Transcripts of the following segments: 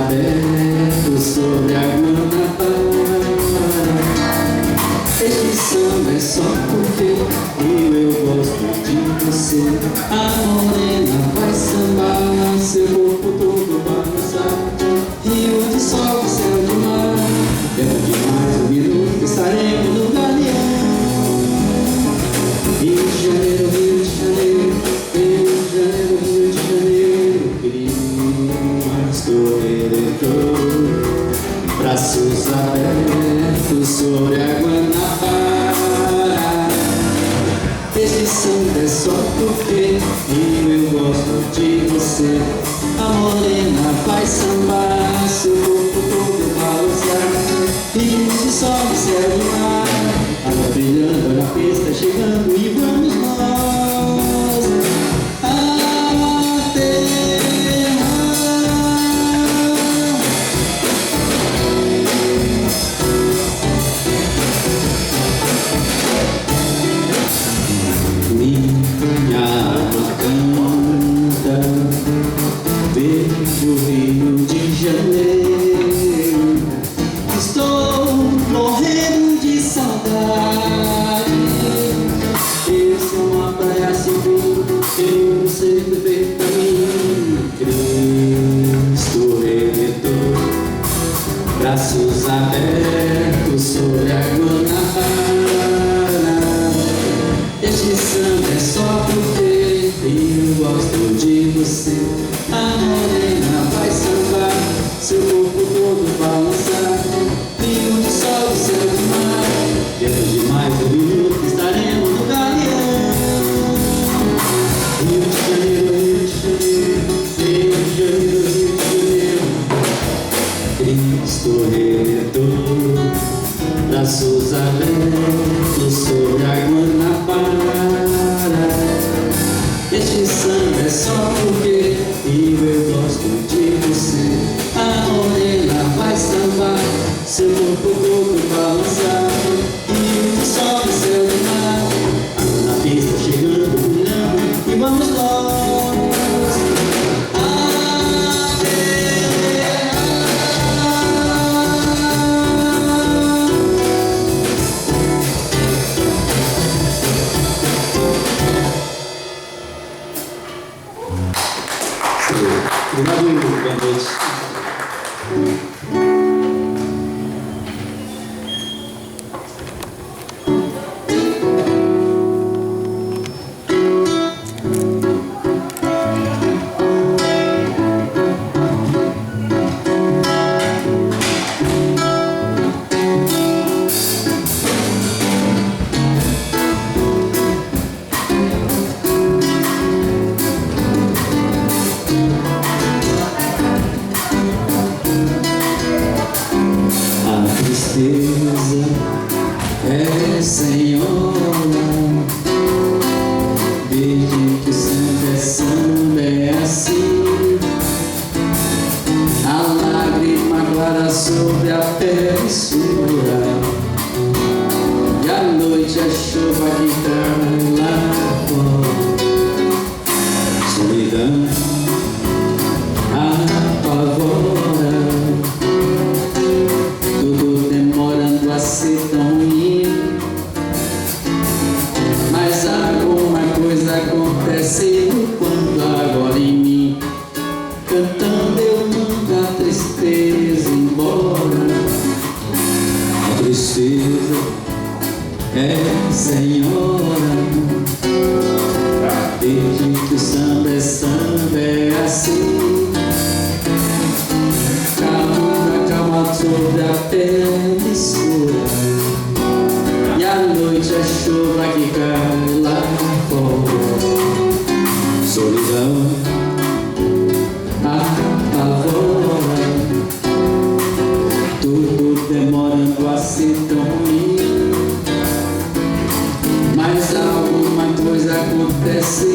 abertos sobre a Guanabara. Este samba é só porque eu gosto de você. A morena vai sambar, seu corpo todo balançar. Rio de sol, céu de mar, dentro de mais um minuto estaremos no Galeão. Rio de Janeiro, Rio de Janeiro, Rio de Janeiro, Rio de Janeiro, Cristo Redentor, braços abertos sobre a Guanabara. Este samba é só porque eu gosto de você. A morena vai sambar, seu corpo todo balançar. Rio de sol, céu e mar, água brilhando na pista, chegando e vamos nós aterrar. Minha alma canta, vejo o Rio de Janeiro. Estou morrendo de saudade. Esse é uma praia segura, eu sei perfeitamente. Cristo Redentor, braços abertos sobre a Guanabara. Este samba é só porque eu gosto de você. A morena vai sambar, seu corpo todo balançar. Rio de sol, céu de mar, dentro de mais um minuto estaremos no Galeão. Rio de Janeiro, Rio de Janeiro, Rio de Janeiro, Rio de Janeiro, Cristo Redentor, braços abertos sobre a Guanabara. Este samba é só porque eu gosto de você. A morena vai sambar, seu corpo todo balançar. Rio de sol, céu de mar, água na pista chegando, brilhando e vamos nós aterrar. Obrigado, boa noite. Tristeza é senhora, desde que samba é assim. A lágrima clara sobre a pele escura, e a noite é chuva que cai lá fora. Solidão apavora, a ser tão lindo, mas alguma coisa acontece quando agora em mim, cantando eu mando a tristeza embora. A tristeza é senhora, desde que o samba é assim. Calma sobre a pele escura, e a noite é chuva que cai lá fora. Solidão apavora, tudo demorando a ser tão lindo, mas alguma coisa acontece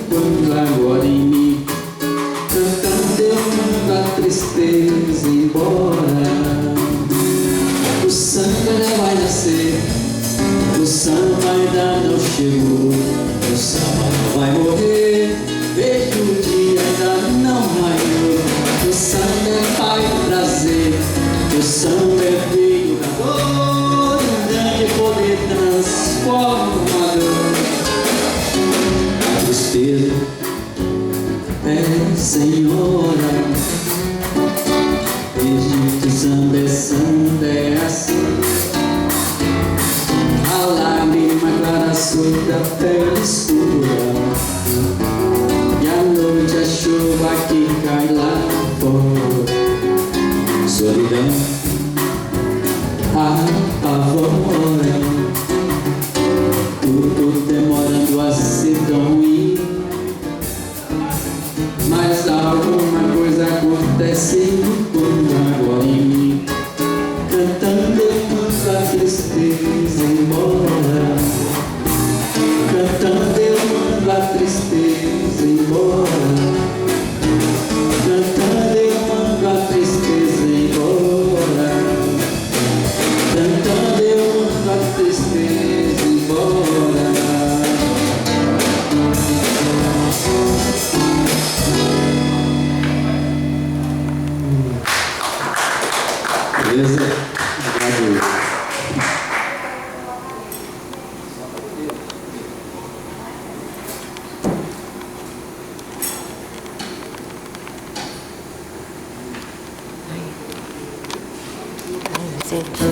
quando agora em mim, cantando eu mando a tristeza embora. O samba ainda vai nascer, o samba ainda não chegou, o samba não vai morrer. Vejo o dia Senhora, desde que samba é assim. A lágrima clara surda a pele escura, e à noite a chuva que cai lá fora. Solidão apavora, tudo demorando a ser tão ruim. Mas alguma coisa acontece quando agora em mim, cantando eu mando a tristeza embora, cantando eu mando a tristeza embora, cantando eu mando a tristeza embora, cantando eu mando a tristeza embora. Beleza? Obrigado. Sim.